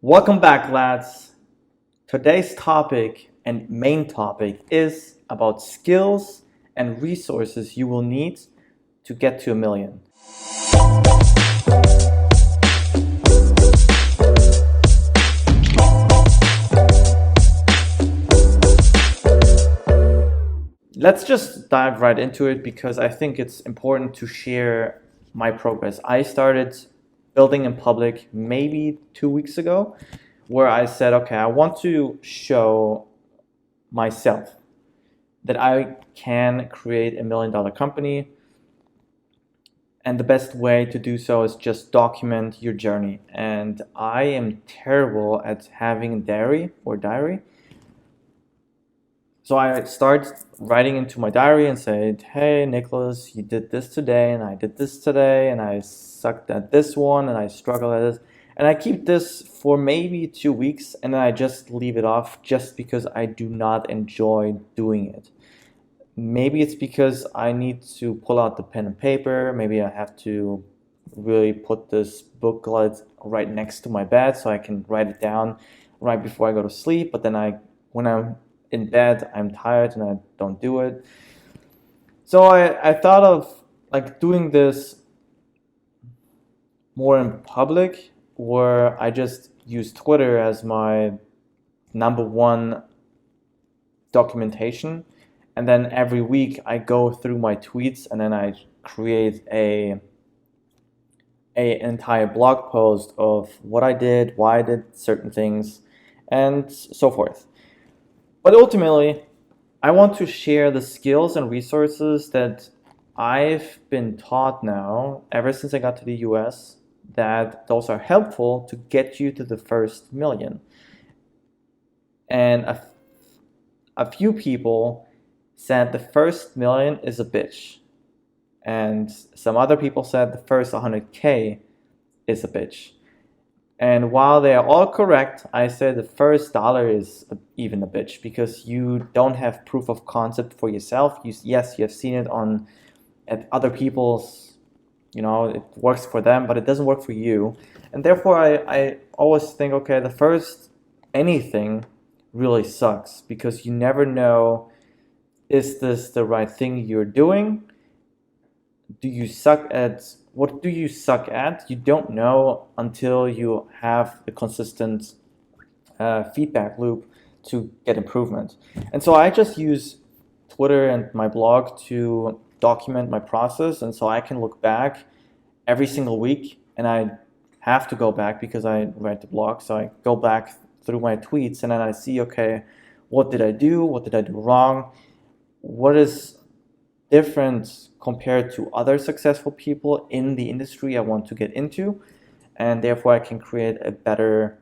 Welcome back, lads. Today's topic and main topic is about skills and resources you will need to get to a million. Let's just dive right into it because I think it's important to share my progress. I started building in public maybe 2 weeks ago, where I said, okay, I want to show myself that I can create $1 million company. And the best way to do so is just document your journey. And I am terrible at having a diary. So I start writing into my diary and say, hey, Nicholas, you did this today, and I did this today, and I sucked at this one, and I struggled at this. And I keep this for maybe 2 weeks, and then I just leave it off just because I do not enjoy doing it. Maybe it's because I need to pull out the pen and paper. Maybe I have to really put this booklet right next to my bed so I can write it down right before I go to sleep. But then when I'm in bed, I'm tired and I don't do it. So I thought of like doing this more in public, where I just use Twitter as my number one documentation. And then every week I go through my tweets and then I create an entire blog post of what I did, why I did certain things, and so forth. But ultimately, I want to share the skills and resources that I've been taught now ever since I got to the US, that those are helpful to get you to the first million. And a few people said the first million is a bitch. And some other people said the first 100K is a bitch. And while they are all correct, I say the first dollar is even a bitch, because you don't have proof of concept for yourself. Yes, you have seen it at other people's, it works for them, but it doesn't work for you. And therefore, I always think, okay, the first anything really sucks, because you never know, is this the right thing you're doing? What do you suck at? You don't know until you have a consistent feedback loop to get improvement. And so I just use Twitter and my blog to document my process. And so I can look back every single week, and I have to go back because I write the blog. So I go back through my tweets and then I see, okay, what did I do? What did I do wrong? What is different compared to other successful people in the industry I want to get into, and therefore I can create a better,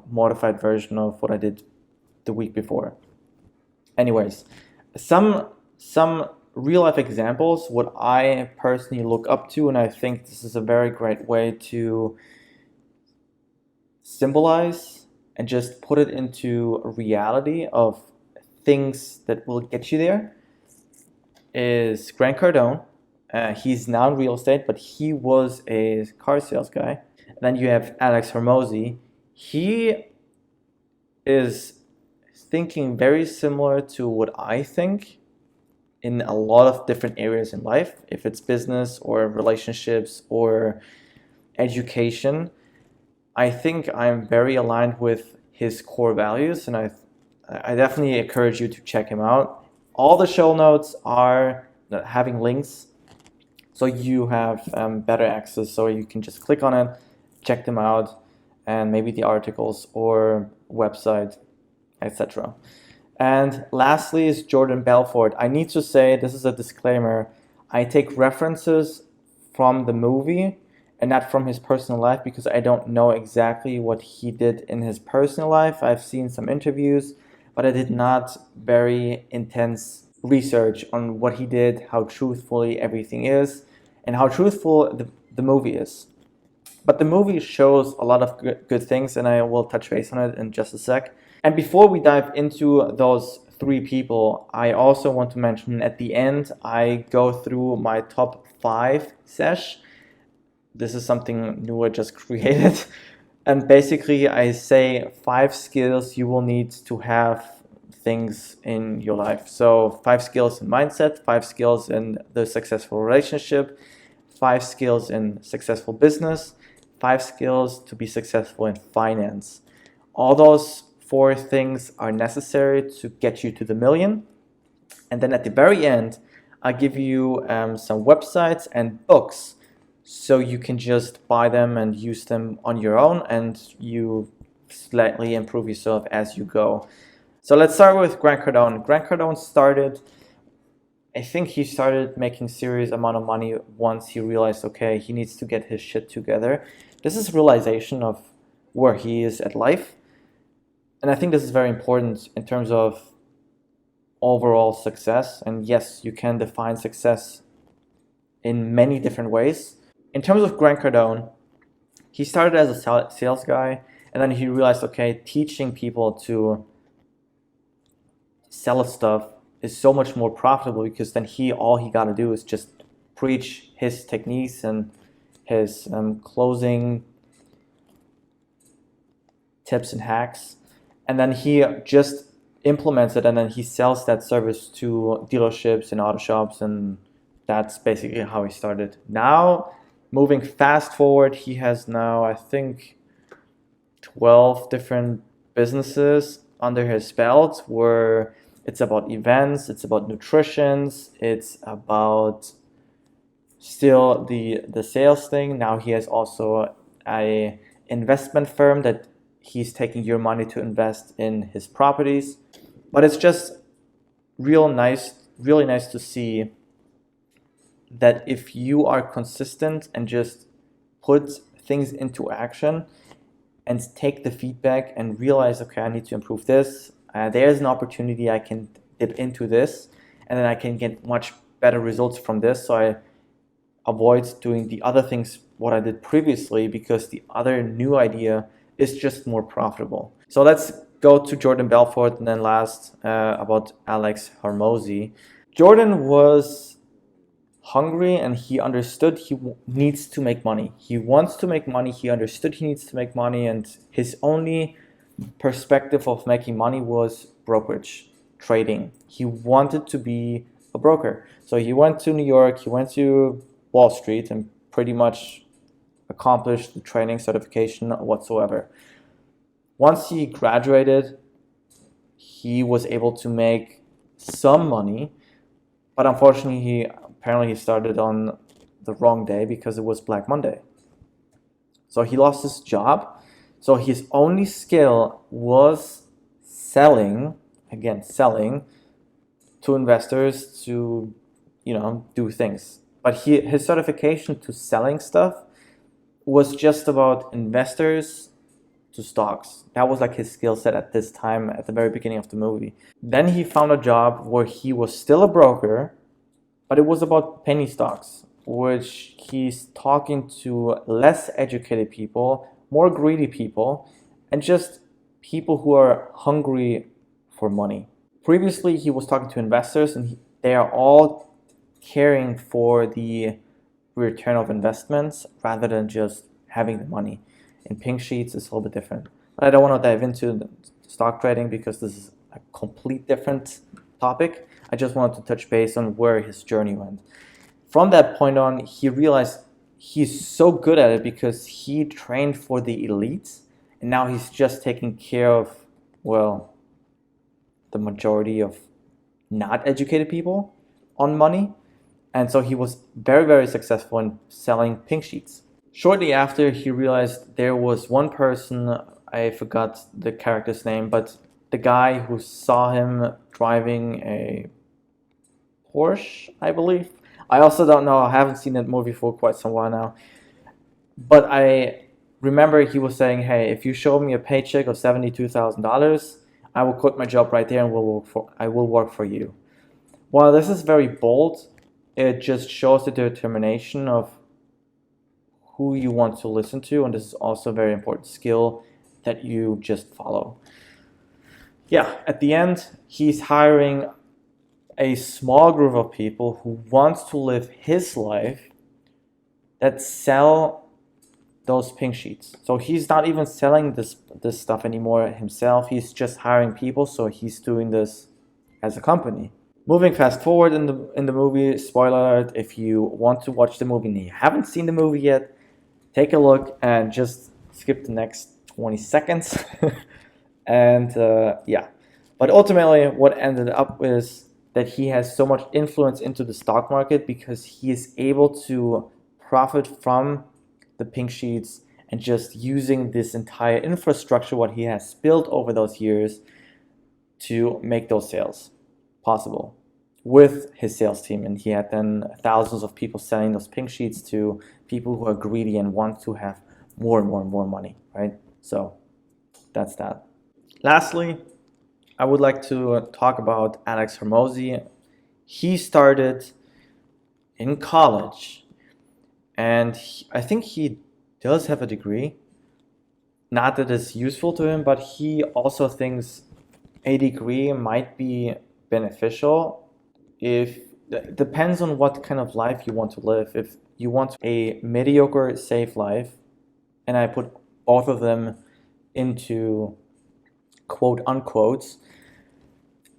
modified version of what I did the week before. Anyways, some real life examples, what I personally look up to, and I think this is a very great way to symbolize and just put it into a reality of things that will get you there, is Grant Cardone. He's now in real estate, but he was a car sales guy. And then you have Alex Hormozi. He is thinking very similar to what I think in a lot of different areas in life, if it's business or relationships or education. I think I'm very aligned with his core values, and I definitely encourage you to check him out. All the show notes are having links, so you have better access, so you can just click on it, check them out, and maybe the articles or website, etc. And lastly is Jordan Belfort. I need to say, this is a disclaimer, I take references from the movie and not from his personal life, because I don't know exactly what he did in his personal life. I've seen some interviews, but I did not very intense research on what he did, how truthfully everything is, and how truthful the movie is. But the movie shows a lot of good things, and I will touch base on it in just a sec. And before we dive into those three people, I also want to mention at the end, I go through my top 5 Sesh. This is something new I just created. And basically, I say 5 skills you will need to have things in your life. So 5 skills in mindset, 5 skills in the successful relationship, 5 skills in successful business, 5 skills to be successful in finance. All those 4 things are necessary to get you to the million. And then at the very end, I give you some websites and books so you can just buy them and use them on your own, and you slightly improve yourself as you go. So let's start with Grant Cardone. Grant Cardone I think he started making serious amount of money once he realized, okay, he needs to get his shit together. This is realization of where he is at life. And I think this is very important in terms of overall success. And yes, you can define success in many different ways. In terms of Grant Cardone, he started as a sales guy, and then he realized, okay, teaching people to sell stuff is so much more profitable, because then all he got to do is just preach his techniques and his closing tips and hacks, and then he just implements it, and then he sells that service to dealerships and auto shops, and that's basically how he started. Now, moving fast forward, he has now, I think, 12 different businesses under his belt, where it's about events, it's about nutrition, it's about still the sales thing. Now he has also a investment firm that he's taking your money to invest in his properties. But it's just really nice to see that if you are consistent and just put things into action and take the feedback and realize, okay, I need to improve this. There's an opportunity I can dip into this, and then I can get much better results from this. So I avoid doing the other things what I did previously, because the other new idea is just more profitable. So let's go to Jordan Belfort, and then last about Alex Hormozi. Jordan was hungry, and he understood he needs to make money. He wants to make money. He understood he needs to make money, and his only perspective of making money was brokerage, trading. He wanted to be a broker. So he went to New York, he went to Wall Street, and pretty much accomplished the training certification whatsoever. Once he graduated, he was able to make some money, but unfortunately he started on the wrong day, because it was Black Monday. So he lost his job. So his only skill was selling to investors to, do things. But his certification to selling stuff was just about investors to stocks. That was like his skill set at this time, at the very beginning of the movie. Then he found a job where he was still a broker, but it was about penny stocks, which he's talking to less educated people, more greedy people, and just people who are hungry for money. Previously, he was talking to investors, and they are all caring for the return of investments rather than just having the money. In pink sheets, it's a little bit different. But I don't want to dive into the stock trading, because this is a complete different topic. I just wanted to touch base on where his journey went. From that point on, he realized he's so good at it because he trained for the elites, and now he's just taking care of, the majority of not educated people on money. And so he was very, very successful in selling pink sheets. Shortly after, he realized there was one person, I forgot the character's name, but the guy who saw him driving a Porsche, I believe. I also don't know. I haven't seen that movie for quite some while now. But I remember he was saying, hey, if you show me a paycheck of $72,000, I will quit my job right there and I will work for you. While this is very bold, it just shows the determination of who you want to listen to. And this is also a very important skill that you just follow. Yeah, at the end, he's hiring a small group of people who wants to live his life, that sell those pink sheets. So he's not even selling this stuff anymore himself. He's just hiring people. So he's doing this as a company. Moving fast forward in the movie, spoiler alert, if you want to watch the movie and you haven't seen the movie yet, take a look and just skip the next 20 seconds. And yeah, but ultimately what ended up is that he has so much influence into the stock market because he is able to profit from the pink sheets and just using this entire infrastructure, what he has built over those years, to make those sales possible with his sales team. And he had then thousands of people selling those pink sheets to people who are greedy and want to have more and more and more money, right? So that's that. Lastly, I would like to talk about Alex Hormozi. He started in college, and I think he does have a degree. Not that it's useful to him, but he also thinks a degree might be beneficial if it depends on what kind of life you want to live. If you want a mediocre, safe life, and I put both of them into quote unquotes,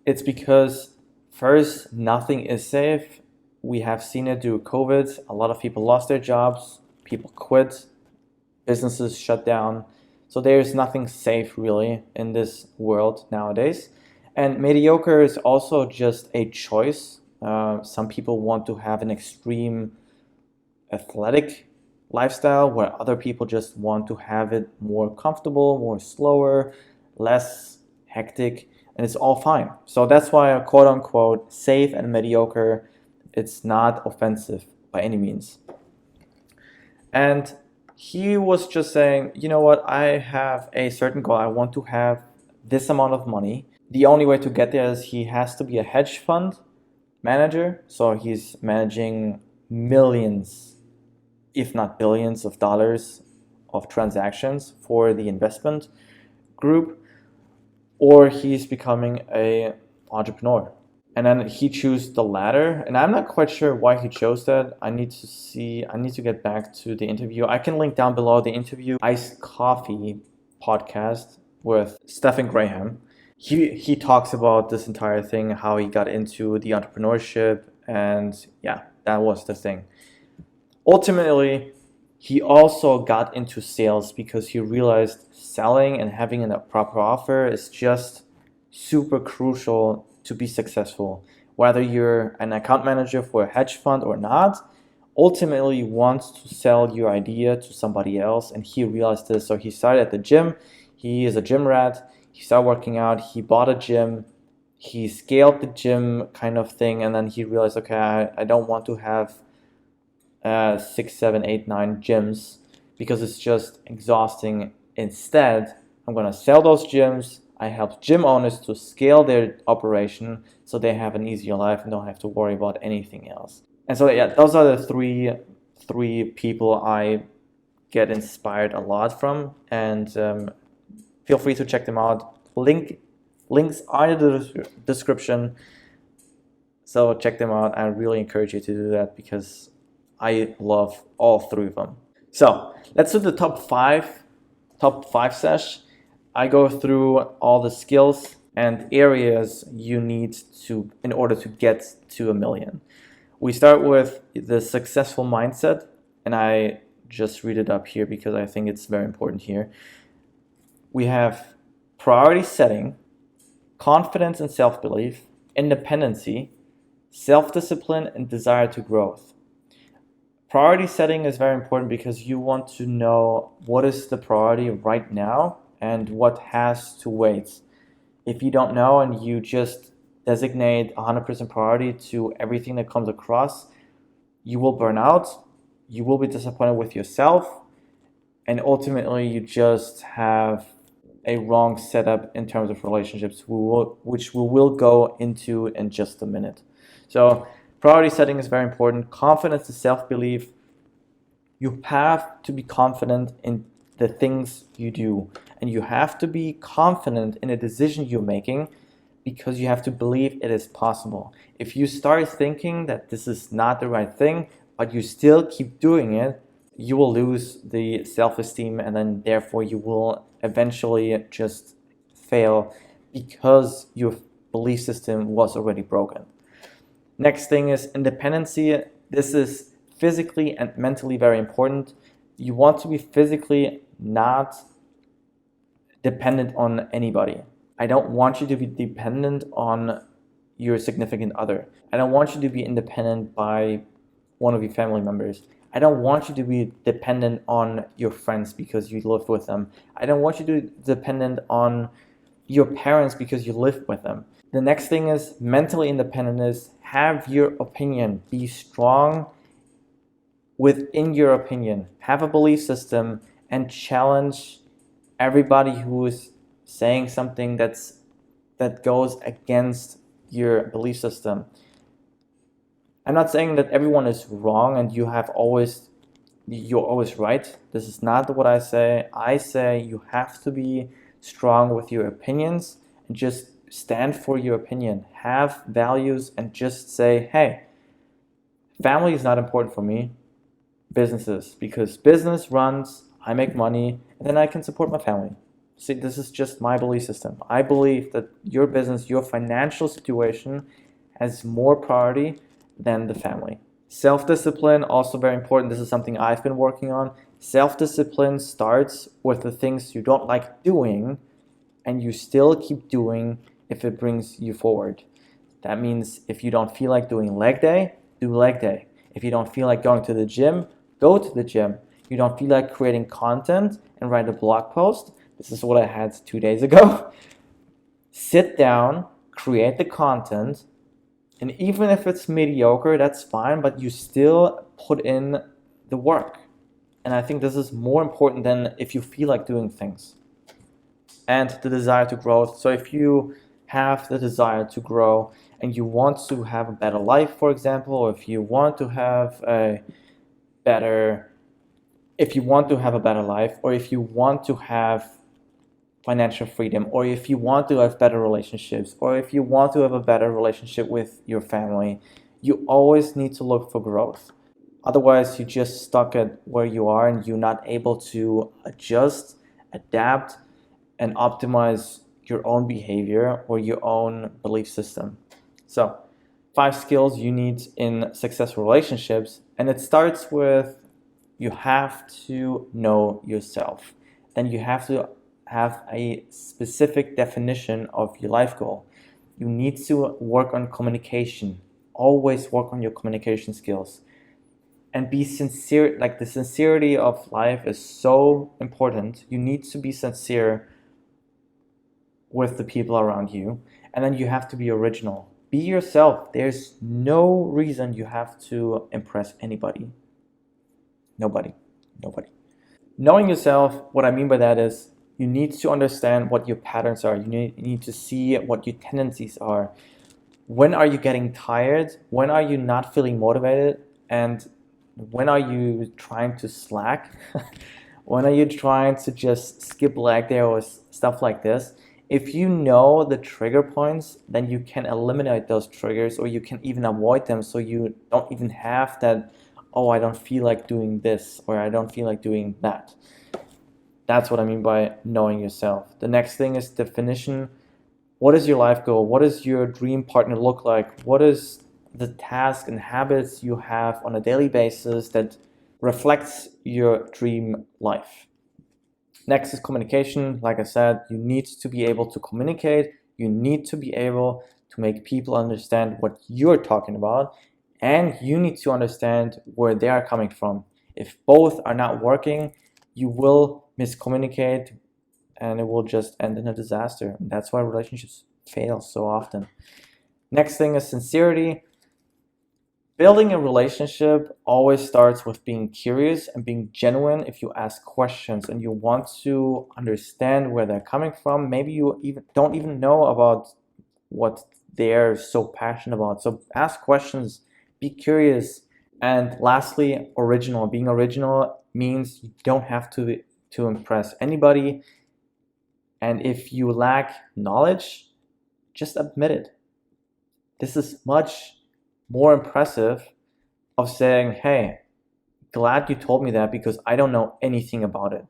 it's because first, nothing is safe. We have seen it due to COVID. A lot of people lost their jobs, people quit, businesses shut down. So there's nothing safe really in this world nowadays. And mediocre is also just a choice. Some people want to have an extreme athletic lifestyle where other people just want to have it more comfortable, more slower, less hectic, and it's all fine. So that's why a quote unquote safe and mediocre, it's not offensive by any means. And he was just saying, you know what, I have a certain goal. I want to have this amount of money. The only way to get there is he has to be a hedge fund manager. So he's managing millions, if not billions of dollars of transactions for the investment group, or he's becoming a entrepreneur. And then he chose the latter, and I'm not quite sure why he chose that. I need to get back to the interview. I can link down below the interview, Iced Coffee podcast with Stephen Graham. He talks about this entire thing, how he got into the entrepreneurship, and yeah, that was the thing. Ultimately, he also got into sales because he realized selling and having a proper offer is just super crucial to be successful. Whether you're an account manager for a hedge fund or not, ultimately you want to sell your idea to somebody else, and he realized this. So he started at the gym. He is a gym rat. He started working out. He bought a gym. He scaled the gym kind of thing, and then he realized, okay, I don't want to have 6, 7, 8, 9 gyms because it's just exhausting. Instead, I'm going to sell those gyms. I help gym owners to scale their operation so they have an easier life and don't have to worry about anything else. And so yeah, those are the three people I get inspired a lot from, and feel free to check them out. Links are in the description, so check them out. I really encourage you to do that because I love all three of them. So let's do the top five sesh. I go through all the skills and areas you need to in order to get to $1 million. We start with the successful mindset, and I just read it up here because I think it's very important here. We have priority setting, confidence and self-belief, independency, self-discipline, and desire to growth. Priority setting is very important because you want to know what is the priority right now and what has to wait. If you don't know and you just designate 100% priority to everything that comes across, you will burn out, you will be disappointed with yourself, and ultimately you just have a wrong setup in terms of relationships, which we will go into in just a minute. So priority setting is very important. Confidence and self-belief. You have to be confident in the things you do, and you have to be confident in a decision you're making because you have to believe it is possible. If you start thinking that this is not the right thing, but you still keep doing it, you will lose the self-esteem, and then therefore you will eventually just fail because your belief system was already broken. Next thing is independency. This is physically and mentally very important. You want to be physically not dependent on anybody. I don't want you to be dependent on your significant other. I don't want you to be independent by one of your family members. I don't want you to be dependent on your friends because you live with them. I don't want you to be dependent on your parents because you live with them. The next thing is mentally independent is have your opinion. Be strong within your opinion. Have a belief system and challenge everybody who is saying something that goes against your belief system. I'm not saying that everyone is wrong and you're always right. This is not what I say. I say you have to be strong with your opinions and just stand for your opinion. Have values and just say, hey, family is not important for me. Businesses, because business runs, I make money, and then I can support my family. See, this is just my belief system. I believe that your business, your financial situation has more priority than the family. Self-discipline, also very important. This is something I've been working on. Self-discipline starts with the things you don't like doing and you still keep doing if it brings you forward. That means if you don't feel like doing leg day, do leg day. If you don't feel like going to the gym, go to the gym. You don't feel like creating content and write a blog post. This is what I had 2 days ago. Sit down, create the content, and even if it's mediocre, that's fine, but you still put in the work. And I think this is more important than if you feel like doing things. And the desire to grow. So if you have the desire to grow and you want to have a better life, for example, or if you want to have a better life, or if you want to have financial freedom, or if you want to have better relationships, or if you want to have a better relationship with your family, you always need to look for growth. Otherwise, you're just stuck at where you are and you're not able to adjust, adapt, and optimize your own behavior or your own belief system. So, 5 skills you need in successful relationships, and it starts with you have to know yourself. Then you have to have a specific definition of your life goal. You need to work on communication. Always work on your communication skills. And be sincere. Like, the sincerity of life is so important. You need to be sincere with the people around you. And then you have to be original. Be yourself. There's no reason you have to impress anybody. Nobody. Knowing yourself, what I mean by that is you need to understand what your patterns are. You need to see what your tendencies are. When are you getting tired? When are you not feeling motivated? And when are you trying to slack? When are you trying to just skip leg day or stuff like this? If you know the trigger points, then you can eliminate those triggers, or you can even avoid them, so you don't even have that, oh, I don't feel like doing this, or I don't feel like doing that. That's what I mean by knowing yourself. The next thing is definition. What is your life goal? What does your dream partner look like? What is the task and habits you have on a daily basis that reflects your dream life? Next is communication. Like I said, you need to be able to communicate. You need to be able to make people understand what you're talking about, and you need to understand where they are coming from. If both are not working, you will miscommunicate and it will just end in a disaster. And that's why relationships fail so often. Next thing is sincerity. Building a relationship always starts with being curious and being genuine. If you ask questions and you want to understand where they're coming from, maybe you don't even know about what they're so passionate about. So ask questions, be curious. And lastly, original. Being original means you don't have to impress anybody. And if you lack knowledge, just admit it. This is much more impressive of saying, hey, glad you told me that because I don't know anything about it.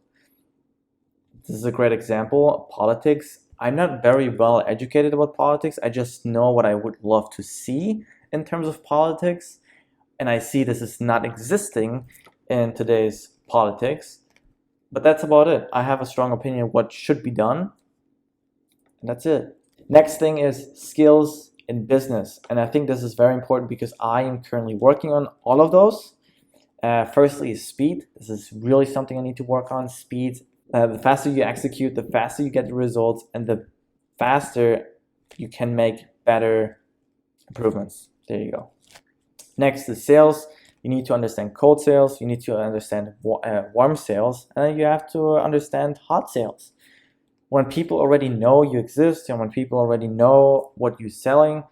This is a great example. Politics. I'm not very well educated about politics. I just know what I would love to see in terms of politics. And I see this is not existing in today's politics. But that's about it. I have a strong opinion of what should be done. And that's it. Next thing is skills in business. And I think this is very important because I am currently working on all of those. Firstly is speed. This is really something I need to work on. Speed. The faster you execute, the faster you get the results, and the faster you can make better improvements. There you go. Next is sales. You need to understand cold sales. You need to understand warm sales. And then you have to understand hot sales. When people already know you exist and when people already know what you're selling,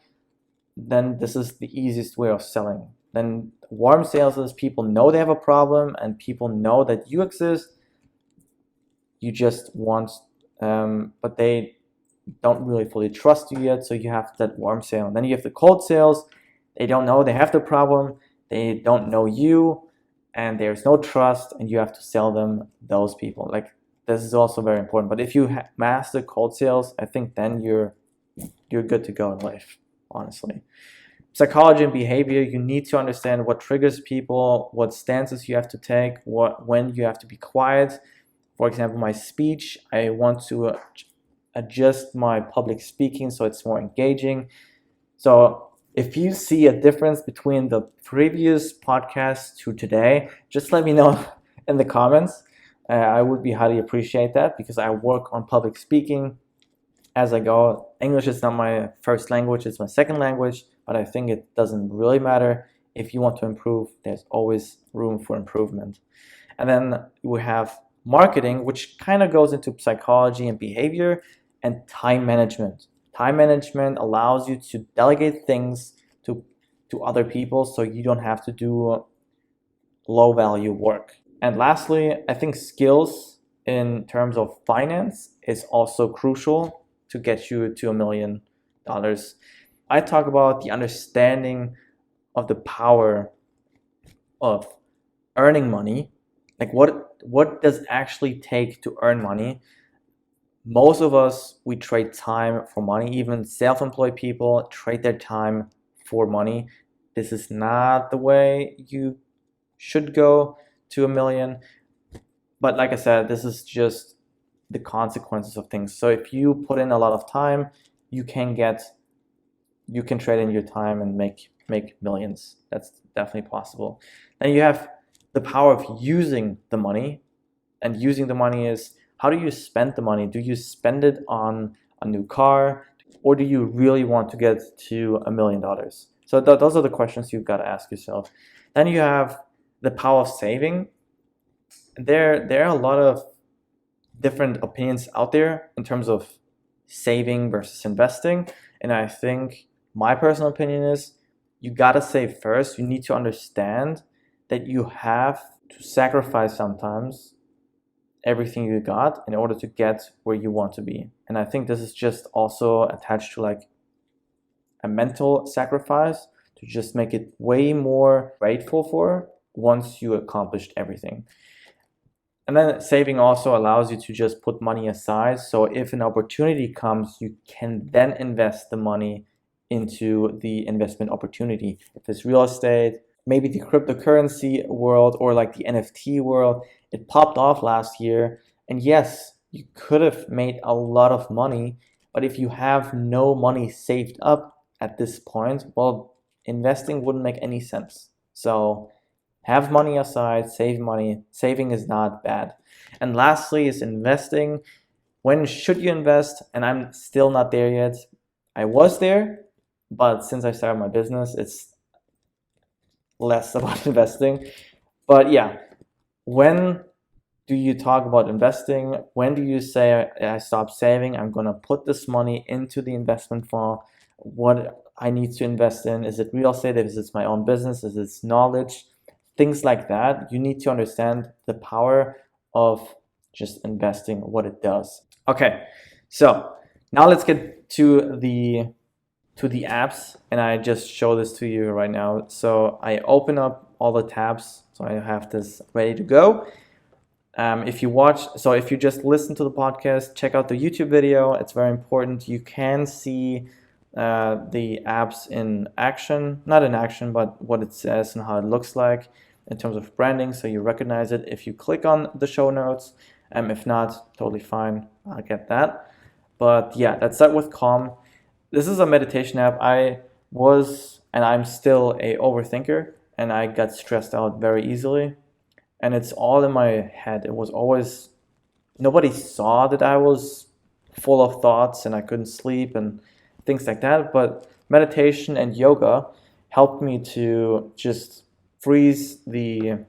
then this is the easiest way of selling. Then warm sales is people know they have a problem and people know that you exist. You just want, but they don't really fully trust you yet. So you have that warm sale. And then you have the cold sales. They don't know they have the problem. They don't know you and there's no trust and you have to sell them those people. Like this is also very important. But if you master cold sales, I think then you're good to go in life, honestly. Psychology and behavior, you need to understand what triggers people, what stances you have to take, when you have to be quiet. For example, my speech, I want to adjust my public speaking so it's more engaging. So if you see a difference between the previous podcast to today, just let me know in the comments. I would be highly appreciate that because I work on public speaking as I go. English is not my first language, it's my second language, but I think it doesn't really matter. If you want to improve, there's always room for improvement. And then we have marketing, which kind of goes into psychology and behavior, and time management. Time management allows you to delegate things to other people so you don't have to do low value work. And lastly, I think skills in terms of finance is also crucial to get you to $1 million. I talk about the understanding of the power of earning money. Like what does actually take to earn money? Most of us, we trade time for money. Even self-employed people trade their time for money. This is not the way you should go to $1 million. But like I said, this is just the consequences of things. So if you put in a lot of time, you can trade in your time and make millions. That's definitely possible. Then you have the power of using the money. And using the money is, how do you spend the money? Do you spend it on a new car? Or do you really want to get to $1 million? So those are the questions you've got to ask yourself. Then you have the power of saving. There are a lot of different opinions out there in terms of saving versus investing. And I think my personal opinion is you got to save first. You need to understand that you have to sacrifice sometimes everything you got in order to get where you want to be. And I think this is just also attached to like a mental sacrifice to just make it way more grateful for once you accomplished everything. And then saving also allows you to just put money aside. So if an opportunity comes, you can then invest the money into the investment opportunity. If it's real estate, maybe the cryptocurrency world or like the NFT world, it popped off last year. And yes, you could have made a lot of money, but if you have no money saved up at this point, well, investing wouldn't make any sense. So have money aside, save money. Saving is not bad. And lastly is investing. When should you invest? And I'm still not there yet. I was there, but since I started my business, it's less about investing. But yeah, when do you talk about investing? When do you say, I stop saving, I'm going to put this money into the investment fund? What I need to invest in? Is it real estate? Is it my own business? Is it knowledge? Things like that. You need to understand the power of just investing, what it does. Okay, so now let's get to the apps, and I just show this to you right now. So I open up all the tabs. So I have this ready to go. If you just listen to the podcast, check out the YouTube video. It's very important. You can see the apps in action, not in action, but what it says and how it looks like in terms of branding, so you recognize it if you click on the show notes. If not, totally fine, I'll get that. But yeah, let's start with Calm. This is a meditation app. I was, and I'm still, a overthinker, and I got stressed out very easily. And it's all in my head. It was always, nobody saw that I was full of thoughts and I couldn't sleep and things like that. But meditation and yoga helped me to just freeze the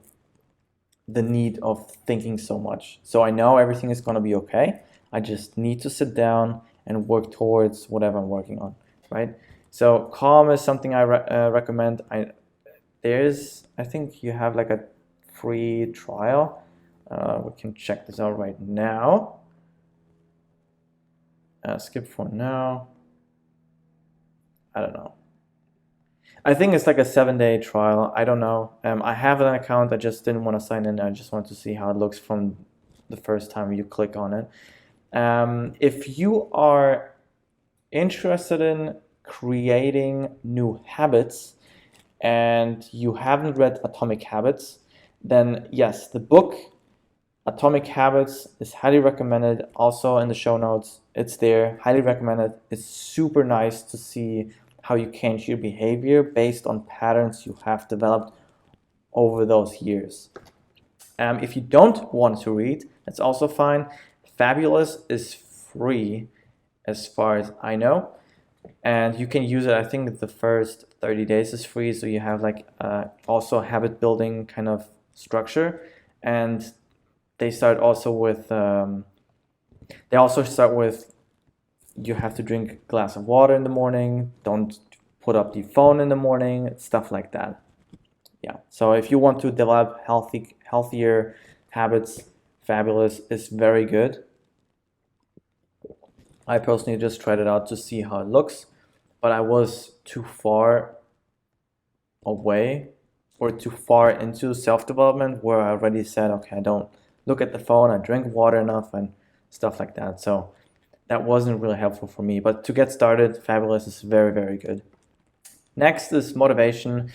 need of thinking so much. So I know everything is going to be okay. I just need to sit down and work towards whatever I'm working on, right? So Calm is something I recommend. I think you have like a free trial. We can check this out right now. Skip for now. I don't know. I think it's like a 7-day trial. I don't know. I have an account. I just didn't want to sign in. I just wanted to see how it looks from the first time you click on it. If you are interested in creating new habits and you haven't read Atomic Habits, then yes, the book Atomic Habits is highly recommended. Also in the show notes, it's there. Highly recommended. It's super nice to see how you change your behavior based on patterns you have developed over those years. If you don't want to read, that's also fine. Fabulous is free as far as I know, and you can use it. I think the first 30 days is free, so you have like also a habit building kind of structure. And they also start with you have to drink a glass of water in the morning, don't put up the phone in the morning, stuff like that. Yeah, so if you want to develop healthier habits, Fabulous is very good. I personally just tried it out to see how it looks, but I was too far away or too far into self-development where I already said, okay, I don't look at the phone, I drink water enough and stuff like that. So that wasn't really helpful for me. But to get started, Fabulous is very, very good. Next is motivation.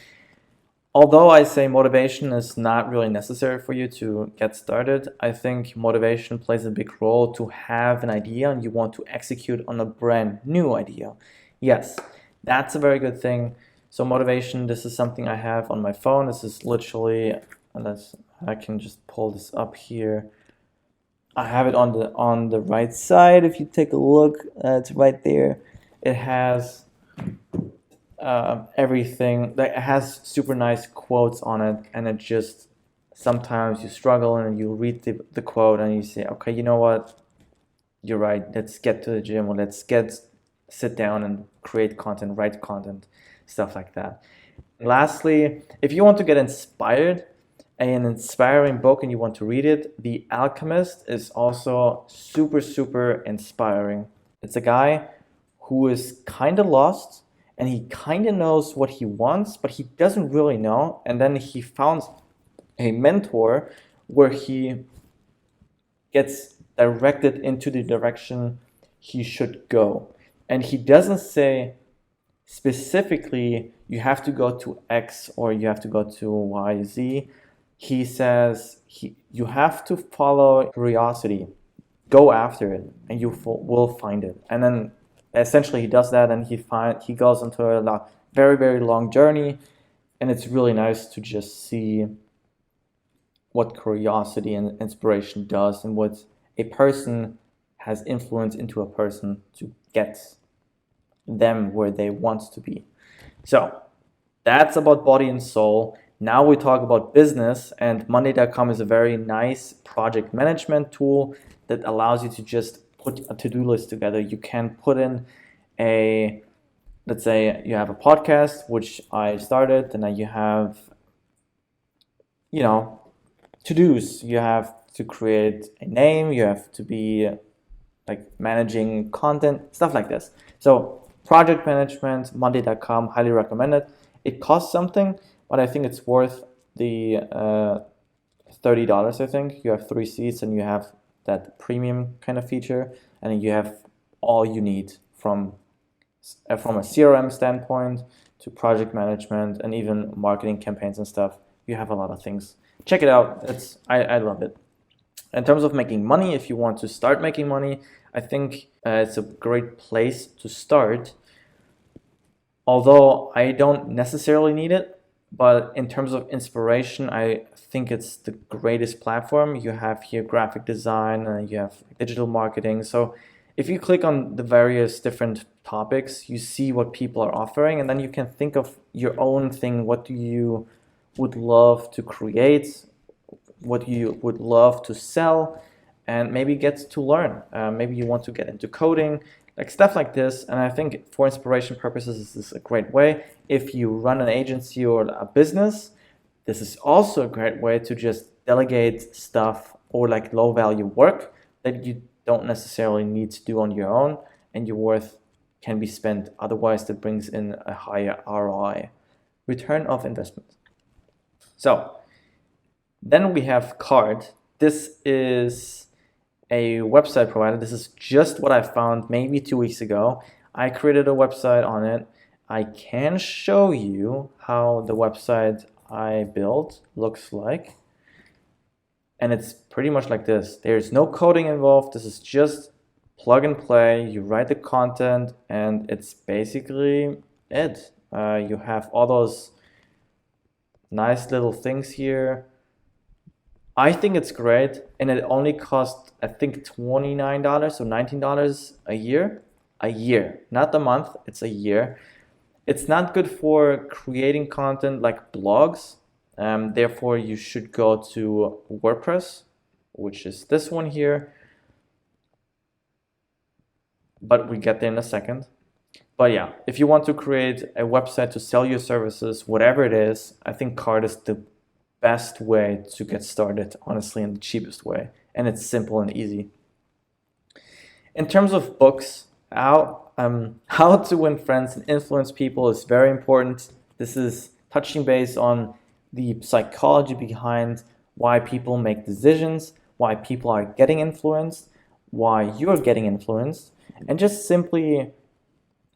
Although I say motivation is not really necessary for you to get started, I think motivation plays a big role to have an idea and you want to execute on a brand new idea. Yes, that's a very good thing. So motivation, this is something I have on my phone. This is literally, unless I can just pull this up here. I have it on the right side. If you take a look, it's right there. It has everything. It has super nice quotes on it, and it just sometimes you struggle and you read the quote and you say, okay, you know what? You're right. Let's get to the gym, or sit down and create content, write content, stuff like that. Lastly, if you want to get inspired, an inspiring book and you want to read it, The Alchemist is also super, super inspiring. It's a guy who is kind of lost and he kind of knows what he wants, but he doesn't really know. And then he found a mentor where he gets directed into the direction he should go. And he doesn't say specifically, you have to go to X or you have to go to Y, Z. He says you have to follow curiosity, go after it, and you will find it. And then essentially he does that, and he goes into a very, very long journey, and it's really nice to just see what curiosity and inspiration does, and what a person has influence into a person to get them where they want to be. So that's about body and soul. Now we talk about business, and Monday.com is a very nice project management tool that allows you to just put a to-do list together. You can put in let's say you have a podcast, which I started, and then you have, to-dos. You have to create a name, you have to be like managing content, stuff like this. So project management, Monday.com, highly recommend it. It costs something, but I think it's worth the $30, I think. You have 3 seats and you have that premium kind of feature, and you have all you need from a CRM standpoint to project management and even marketing campaigns and stuff. You have a lot of things. Check it out. I love it. In terms of making money, if you want to start making money, I think it's a great place to start. Although I don't necessarily need it, but in terms of inspiration, I think it's the greatest platform. You have here graphic design and you have digital marketing. So if you click on the various different topics, you see what people are offering, and then you can think of your own thing. What do you would love to create? What you would love to sell? And maybe get to learn. Maybe you want to get into coding, like stuff like this. And I think for inspiration purposes, this is a great way. If you run an agency or a business, this is also a great way to just delegate stuff or like low value work that you don't necessarily need to do on your own, and your worth can be spent otherwise. That brings in a higher ROI, return of investment. So then we have Card. This is a website provider. This is just what I found maybe 2 weeks ago. I created a website on it. I can show you how the website I built looks like. And it's pretty much like this. There's no coding involved. This is just plug and play. You write the content and it's basically it. You have all those nice little things here. I think it's great, and it only costs, I think, $29 or $19 a year. A year, not a month, it's a year. It's not good for creating content like blogs. Therefore, you should go to WordPress, which is this one here. But we get there in a second. But yeah, if you want to create a website to sell your services, whatever it is, I think Card is the best way to get started, honestly, and the cheapest way. And it's simple and easy. In terms of books, How to Win Friends and Influence People is very important. This is touching base on the psychology behind why people make decisions, why people are getting influenced, why you're getting influenced, and just simply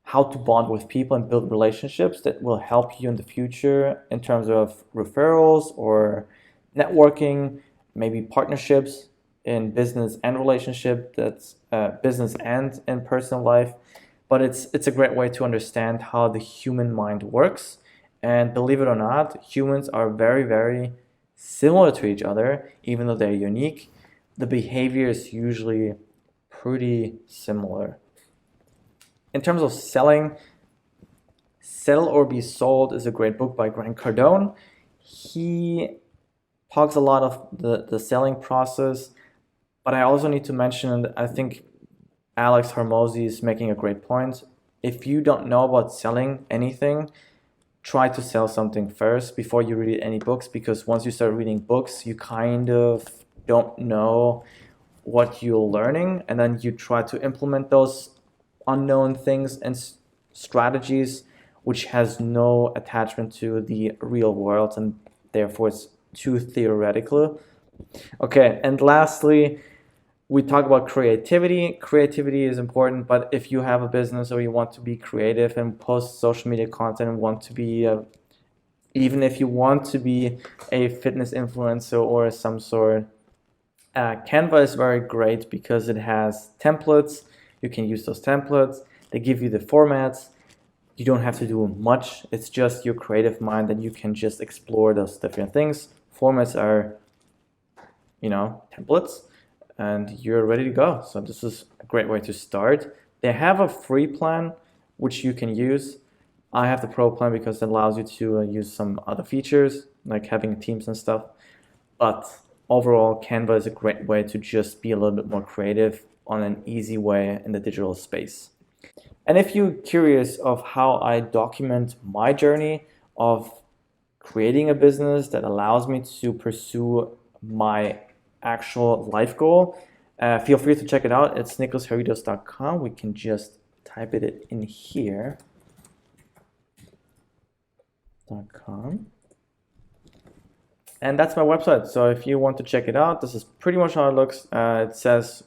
how to bond with people and build relationships that will help you in the future in terms of referrals or networking, maybe partnerships in business and relationship, that's business and in personal life. But it's a great way to understand how the human mind works. And believe it or not, humans are very, very similar to each other, even though they're unique. The behavior is usually pretty similar. In terms of selling, Sell or Be Sold is a great book by Cardone. He talks a lot of the selling process, but I also need to mention, and I think Alex Hormozi is making a great point. If you don't know about selling anything, try to sell something first before you read any books, because once you start reading books, you kind of don't know what you're learning, and then you try to implement those unknown things and strategies which has no attachment to the real world, and therefore it's too theoretical. Okay, and lastly, we talk about creativity. Creativity is important, but if you have a business or you want to be creative and post social media content and want to be even if you want to be a fitness influencer or some sort, Canva is very great because it has templates. You can use those templates. They give you the formats. You don't have to do much. It's just your creative mind that you can just explore those different things. Formats are, templates, and you're ready to go. So this is a great way to start. They have a free plan, which you can use. I have the pro plan because it allows you to use some other features, like having teams and stuff. But overall, Canva is a great way to just be a little bit more creative on an easy way in the digital space. And if you're curious of how I document my journey of creating a business that allows me to pursue my actual life goal, feel free to check it out. It's nicholasherritos.com. We can just type it in here. .com. And that's my website. So if you want to check it out, this is pretty much how it looks. It says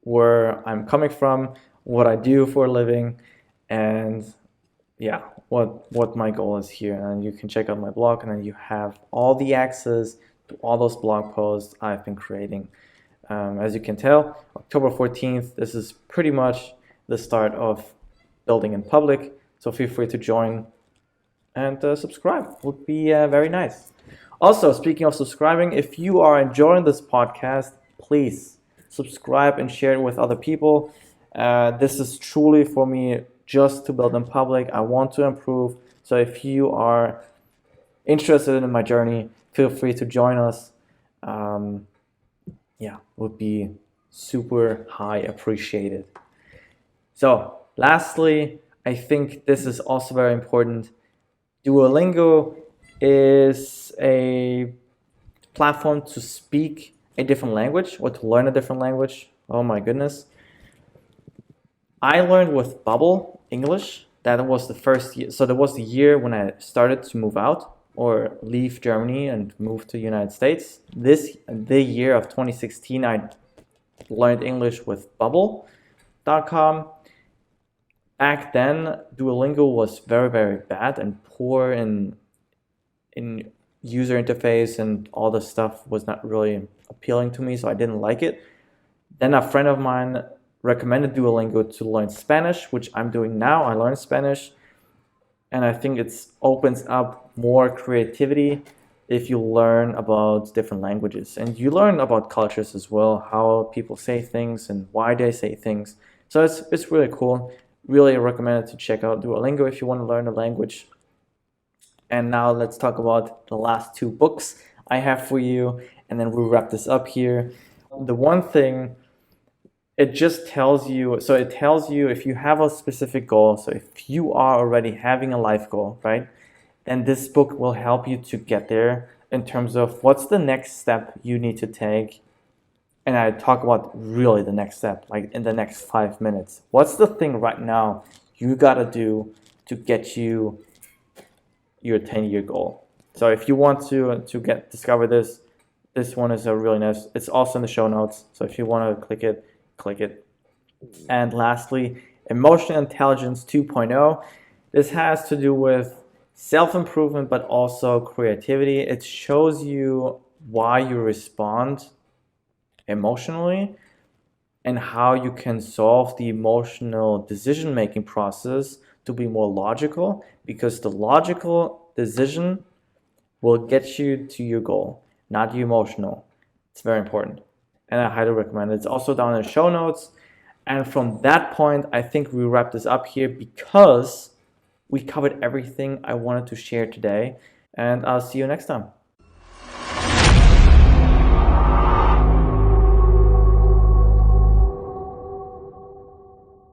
where I'm coming from, what I do for a living, and yeah, what my goal is here. And you can check out my blog, and then you have all the access to all those blog posts I've been creating. As you can tell, October 14th, this is pretty much the start of building in public. So feel free to join and subscribe. Would be very nice. Also, speaking of subscribing, if you are enjoying this podcast, please subscribe and share it with other people. This is truly for me just to build in public. I want to improve. So if you are interested in my journey, feel free to join us. Would be super high appreciated. So lastly, I think this is also very important. Duolingo is a platform to speak a different language or to learn a different language. Oh my goodness. I learned with Bubble English. That was the first year. So that was the year when I started to move out or leave Germany and move to the United States. The year of 2016, I learned English with Bubble.com. Back then, Duolingo was very, very bad and poor in user interface, and all the stuff was not really appealing to me, so I didn't like it. Then a friend of mine recommended Duolingo to learn Spanish, which I'm doing now. I learned Spanish, and I think it opens up more creativity if you learn about different languages. And you learn about cultures as well, how people say things and why they say things. So it's really cool. Really recommend it to check out Duolingo if you want to learn a language. And now let's talk about the last two books I have for you, and then we'll wrap this up here. The one thing, it just tells you, so it tells you if you have a specific goal, so if you are already having a life goal, right, then this book will help you to get there in terms of what's the next step you need to take. And I talk about really the next step, like in the next 5 minutes. What's the thing right now you gotta do to get you your 10-year goal? So if you want to discover this one is a really nice. It's also in the show notes. So if you want to click it. And lastly, Emotional Intelligence 2.0. This has to do with self-improvement, but also creativity. It shows you why you respond emotionally and how you can solve the emotional decision-making process to be more logical, because the logical decision will get you to your goal, not the emotional. It's very important, and I highly recommend it. It's also down in the show notes. And from that point, I think we wrap this up here because we covered everything I wanted to share today, and I'll see you next time.